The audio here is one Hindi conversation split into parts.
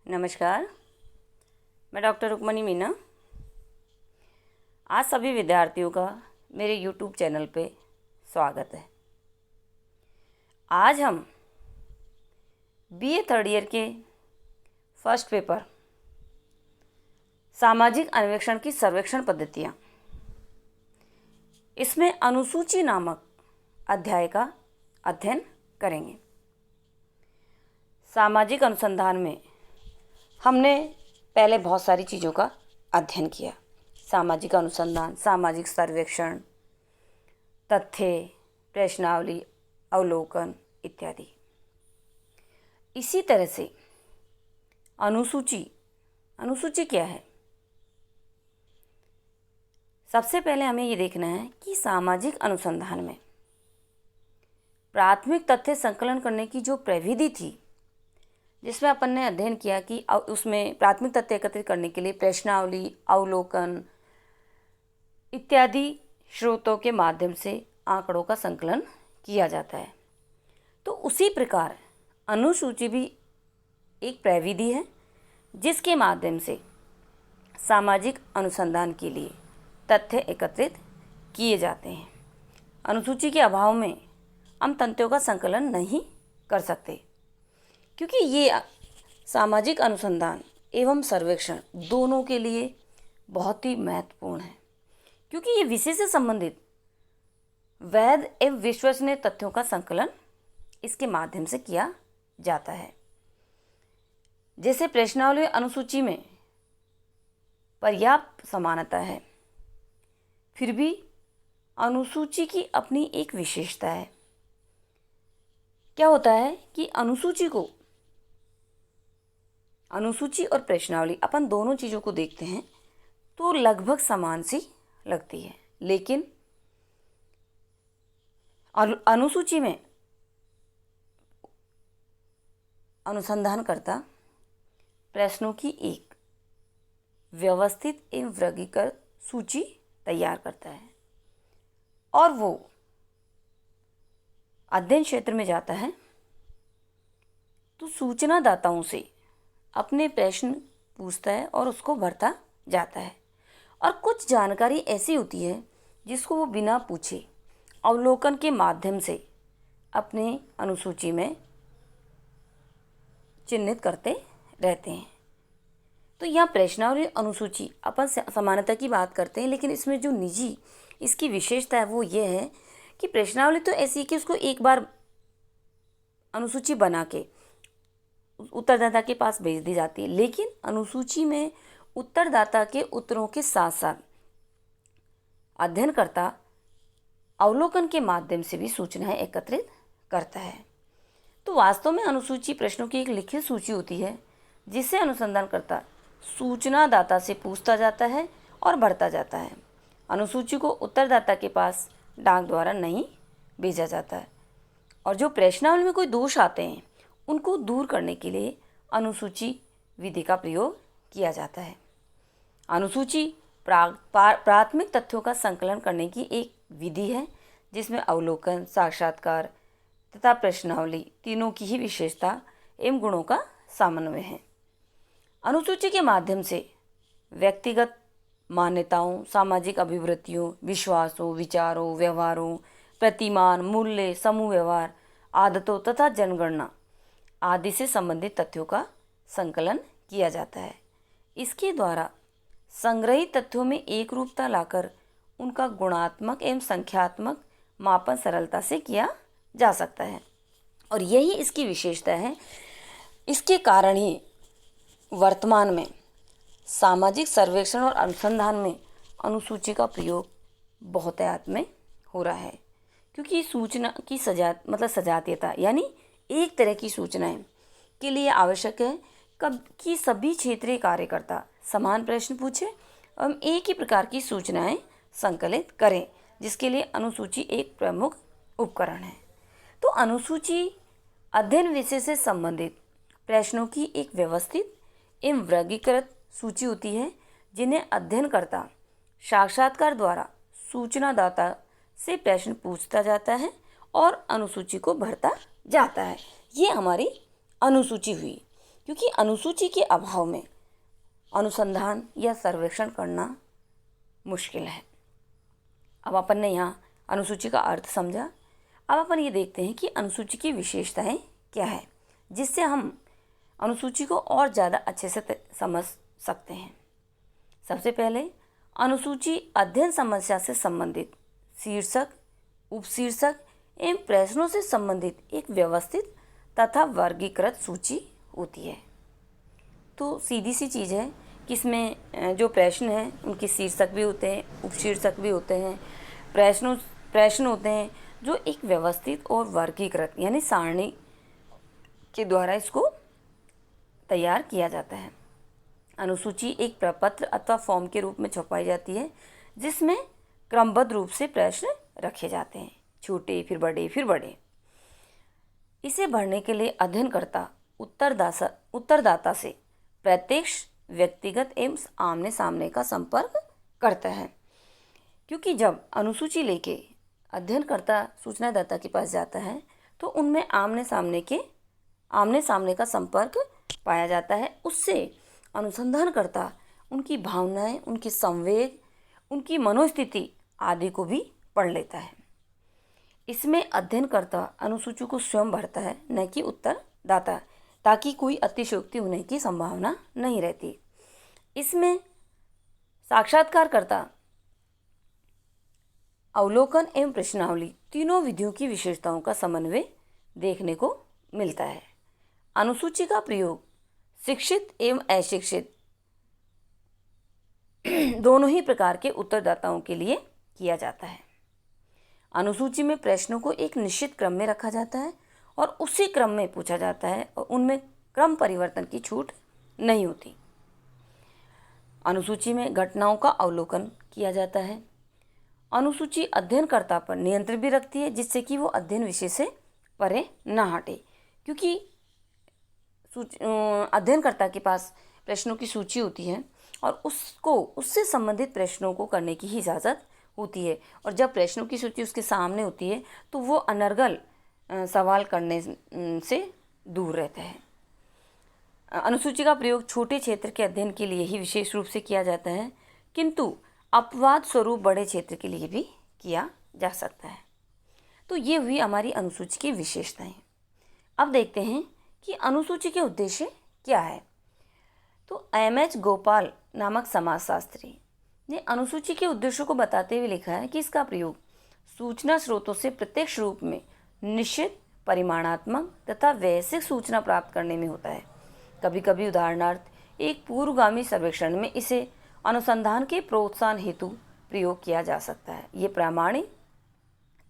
नमस्कार। मैं डॉक्टर रुक्मणी मीना। आज सभी विद्यार्थियों का मेरे यूट्यूब चैनल पे स्वागत है। आज हम बीए थर्ड ईयर के फर्स्ट पेपर सामाजिक अन्वेषण की सर्वेक्षण पद्धतियाँ, इसमें अनुसूची नामक अध्याय का अध्ययन करेंगे। सामाजिक अनुसंधान में हमने पहले बहुत सारी चीज़ों का अध्ययन किया। सामाजिक अनुसंधान, सामाजिक सर्वेक्षण, तथ्य, प्रश्नावली, अवलोकन इत्यादि। इसी तरह से अनुसूची क्या है? सबसे पहले हमें ये देखना है कि सामाजिक अनुसंधान में प्राथमिक तथ्य संकलन करने की जो प्रविधि थी, जिसमें अपन ने अध्ययन किया कि उसमें प्राथमिक तथ्य एकत्रित करने के लिए प्रश्नावली, अवलोकन इत्यादि स्रोतों के माध्यम से आंकड़ों का संकलन किया जाता है। तो उसी प्रकार अनुसूची भी एक प्रविधि है जिसके माध्यम से सामाजिक अनुसंधान के लिए तथ्य एकत्रित किए जाते हैं। अनुसूची के अभाव में हम तथ्यों का संकलन नहीं कर सकते, क्योंकि ये सामाजिक अनुसंधान एवं सर्वेक्षण दोनों के लिए बहुत ही महत्वपूर्ण है, क्योंकि ये विषय से संबंधित वैध एवं विश्वसनीय तथ्यों का संकलन इसके माध्यम से किया जाता है। जैसे प्रश्नावली अनुसूची में पर्याप्त समानता है, फिर भी अनुसूची की अपनी एक विशेषता है। क्या होता है कि अनुसूची और प्रश्नावली अपन दोनों चीज़ों को देखते हैं तो लगभग समान सी लगती है, लेकिन अनुसूची में अनुसंधानकर्ता प्रश्नों की एक व्यवस्थित एवं वर्गीकृत सूची तैयार करता है और वो अध्ययन क्षेत्र में जाता है तो सूचनादाताओं से अपने प्रश्न पूछता है और उसको भरता जाता है। और कुछ जानकारी ऐसी होती है जिसको वो बिना पूछे अवलोकन के माध्यम से अपने अनुसूची में चिन्हित करते रहते हैं। तो यहाँ प्रश्नावली अनुसूची अपन समानता की बात करते हैं, लेकिन इसमें जो निजी इसकी विशेषता है वो ये है कि प्रश्नावली तो ऐसी है कि उसको एक बार अनुसूची बना के उत्तरदाता के पास भेज दी जाती है, लेकिन अनुसूची में उत्तरदाता के उत्तरों के साथ साथ अध्ययनकर्ता अवलोकन के माध्यम से भी सूचनाएं एकत्रित करता है। तो वास्तव में अनुसूची प्रश्नों की एक लिखित सूची होती है जिसे अनुसंधानकर्ता सूचनादाता से पूछता जाता है और भरता जाता है। अनुसूची को उत्तरदाता के पास डाक द्वारा नहीं भेजा जाता है। और जो प्रश्नावली में कोई दोष आते हैं उनको दूर करने के लिए अनुसूची विधि का प्रयोग किया जाता है। अनुसूची प्राथमिक तथ्यों का संकलन करने की एक विधि है जिसमें अवलोकन, साक्षात्कार तथा प्रश्नावली तीनों की ही विशेषता एवं गुणों का समन्वय है। अनुसूची के माध्यम से व्यक्तिगत मान्यताओं, सामाजिक अभिवृत्तियों, विश्वासों, विचारों, व्यवहारों, प्रतिमान, मूल्य, समूह व्यवहार, आदतों तथा जनगणना आदि से संबंधित तथ्यों का संकलन किया जाता है। इसके द्वारा संग्रहित तथ्यों में एक रूपता लाकर उनका गुणात्मक एवं संख्यात्मक मापन सरलता से किया जा सकता है और यही इसकी विशेषता है। इसके कारण ही वर्तमान में सामाजिक सर्वेक्षण और अनुसंधान में अनुसूची का प्रयोग बहुतायत में हो रहा है, क्योंकि सूचना की सजातीयता यानी एक तरह की सूचनाएं के लिए आवश्यक है कि सभी क्षेत्रीय कार्यकर्ता समान प्रश्न पूछें एवं एक ही प्रकार की सूचनाएं संकलित करें, जिसके लिए अनुसूची एक प्रमुख उपकरण है। तो अनुसूची अध्ययन विषय से संबंधित प्रश्नों की एक व्यवस्थित एवं वर्गीकृत सूची होती है जिन्हें अध्ययनकर्ता साक्षात्कार द्वारा सूचनादाता से प्रश्न पूछता जाता है और अनुसूची को भरता जाता है। ये हमारी अनुसूची हुई। क्योंकि अनुसूची के अभाव में अनुसंधान या सर्वेक्षण करना मुश्किल है। अब अपन ने यहाँ अनुसूची का अर्थ समझा। अब अपन ये देखते हैं कि अनुसूची की विशेषताएं क्या है, जिससे हम अनुसूची को और ज़्यादा अच्छे से समझ सकते हैं। सबसे पहले, अनुसूची अध्ययन समस्या से संबंधित शीर्षक, उपशीर्षक एवं प्रश्नों से संबंधित एक व्यवस्थित तथा वर्गीकृत सूची होती है। तो सीधी सी चीज़ है कि इसमें जो प्रश्न हैं उनके शीर्षक भी होते हैं, उपशीर्षक भी होते हैं, प्रश्न होते हैं जो एक व्यवस्थित और वर्गीकृत यानी सारणी के द्वारा इसको तैयार किया जाता है। अनुसूची एक प्रपत्र अथवा फॉर्म के रूप में छपाई जाती है, जिसमें क्रमबद्ध रूप से प्रश्न रखे जाते हैं, छोटे फिर बड़े फिर बड़े। इसे भरने के लिए अध्ययनकर्ता उत्तरदाता से प्रत्यक्ष, व्यक्तिगत एवं आमने सामने का संपर्क करता है। क्योंकि जब अनुसूची लेके अध्ययनकर्ता सूचनादाता के पास जाता है तो उनमें आमने सामने का संपर्क पाया जाता है। उससे अनुसंधानकर्ता उनकी भावनाएं, उनके संवेग, उनकी मनोस्थिति आदि को भी पढ़ लेता है। इसमें अध्ययनकर्ता अनुसूची को स्वयं भरता है, न कि उत्तरदाता, ताकि कोई अतिशयोक्ति होने की संभावना नहीं रहती। इसमें साक्षात्कारकर्ता अवलोकन एवं प्रश्नावली तीनों विधियों की विशेषताओं का समन्वय देखने को मिलता है। अनुसूची का प्रयोग शिक्षित एवं अशिक्षित दोनों ही प्रकार के उत्तरदाताओं के लिए किया जाता है। अनुसूची में प्रश्नों को एक निश्चित क्रम में रखा जाता है और उसी क्रम में पूछा जाता है और उनमें क्रम परिवर्तन की छूट नहीं होती। अनुसूची में घटनाओं का अवलोकन किया जाता है। अनुसूची अध्ययनकर्ता पर नियंत्रण भी रखती है, जिससे कि वो अध्ययन विषय से परे न हटे। क्योंकि अध्ययनकर्ता के पास प्रश्नों की सूची होती है और उससे संबंधित प्रश्नों को करने की ही इजाज़त होती है। और जब प्रश्नों की सूची उसके सामने होती है तो वो अनर्गल सवाल करने से दूर रहता है। अनुसूची का प्रयोग छोटे क्षेत्र के अध्ययन के लिए ही विशेष रूप से किया जाता है, किंतु अपवाद स्वरूप बड़े क्षेत्र के लिए भी किया जा सकता है। तो ये हुई हमारी अनुसूची की विशेषताएं। अब देखते हैं कि अनुसूची के उद्देश्य क्या है। तो एम.एच. गोपाल नामक समाजशास्त्री ने अनुसूची के उद्देश्यों को बताते हुए लिखा है कि इसका प्रयोग सूचना स्रोतों से प्रत्यक्ष रूप में निश्चित, परिमाणात्मक तथा वैश्विक सूचना प्राप्त करने में होता है। कभी कभी उदाहरणार्थ एक पूर्वगामी सर्वेक्षण में इसे अनुसंधान के प्रोत्साहन हेतु प्रयोग किया जा सकता है। ये प्रामाणिक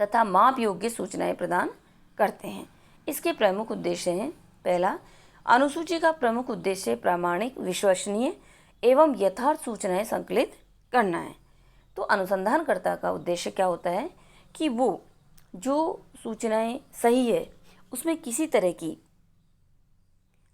तथा माप योग्य सूचनाएं प्रदान करते हैं। इसके प्रमुख उद्देश्य हैं: पहला, अनुसूची का प्रमुख उद्देश्य प्रामाणिक, विश्वसनीय एवं यथार्थ सूचनाएं संकलित करना है। तो अनुसंधानकर्ता का उद्देश्य क्या होता है कि वो जो सूचनाएं सही है उसमें किसी तरह की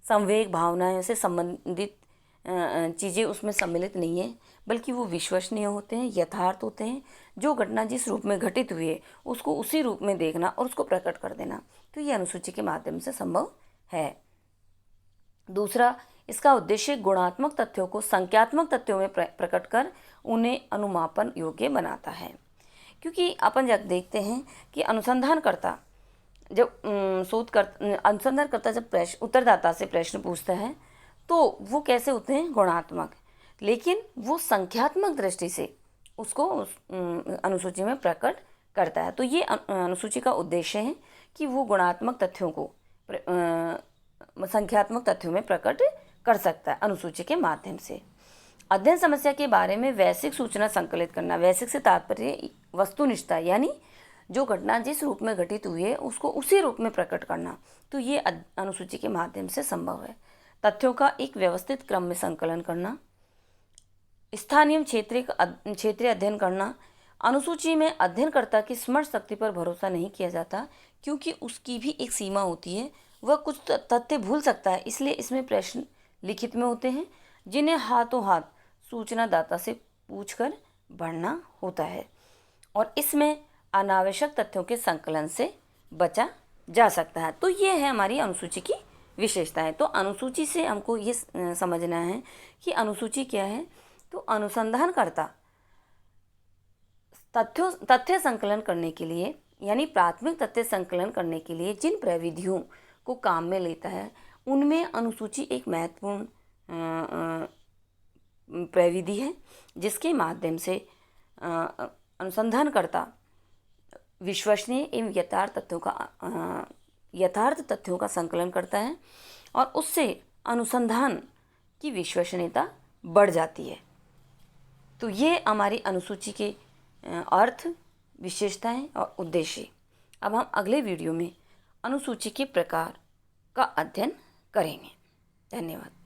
संवेग, भावनाओं से संबंधित चीज़ें उसमें सम्मिलित नहीं है, बल्कि वो विश्वसनीय होते हैं, यथार्थ होते हैं। जो घटना जिस रूप में घटित हुई है उसको उसी रूप में देखना और उसको प्रकट कर देना, तो ये अनुसूची के माध्यम से संभव है। दूसरा, इसका उद्देश्य गुणात्मक तथ्यों को संख्यात्मक तथ्यों में प्रकट कर उन्हें अनुमापन योग्य बनाता है। क्योंकि अपन जब देखते हैं कि अनुसंधानकर्ता जब अनुसंधानकर्ता जब उत्तरदाता से प्रश्न पूछता है तो वो कैसे होते हैं? गुणात्मक, लेकिन वो संख्यात्मक दृष्टि से उसको अनुसूची में प्रकट करता है। तो ये अनुसूची का उद्देश्य है कि वो गुणात्मक तथ्यों को संख्यात्मक तथ्यों में प्रकट कर सकता है अनुसूची के माध्यम से। अध्ययन समस्या के बारे में वैश्विक सूचना संकलित करना। वैश्विक से तात्पर्य वस्तुनिष्ठता, यानी जो घटना जिस रूप में घटित हुई है उसको उसी रूप में प्रकट करना, तो ये अनुसूची के माध्यम से संभव है। तथ्यों का एक व्यवस्थित क्रम में संकलन करना, स्थानीय क्षेत्रीय अध्ययन करना। अनुसूची में अध्ययनकर्ता की स्मरण शक्ति पर भरोसा नहीं किया जाता, क्योंकि उसकी भी एक सीमा होती है, वह कुछ तथ्य भूल सकता है। इसलिए इसमें प्रश्न लिखित में होते हैं जिन्हें हाथों हाथ सूचनादाता से पूछकर भरना होता है, और इसमें अनावश्यक तथ्यों के संकलन से बचा जा सकता है। तो ये है हमारी अनुसूची की विशेषताएं। तो अनुसूची से हमको ये समझना है कि अनुसूची क्या है। तो अनुसंधानकर्ता तथ्य संकलन करने के लिए, यानी प्राथमिक तथ्य संकलन करने के लिए जिन प्रविधियों को काम में लेता है, उनमें अनुसूची एक महत्वपूर्ण प्रविधि है, जिसके माध्यम से अनुसंधानकर्ता विश्वसनीय एवं यथार्थ तथ्यों का संकलन करता है और उससे अनुसंधान की विश्वसनीयता बढ़ जाती है। तो ये हमारी अनुसूची के अर्थ, विशेषताएं और उद्देश्य। अब हम अगले वीडियो में अनुसूची के प्रकार का अध्ययन करेंगे। धन्यवाद।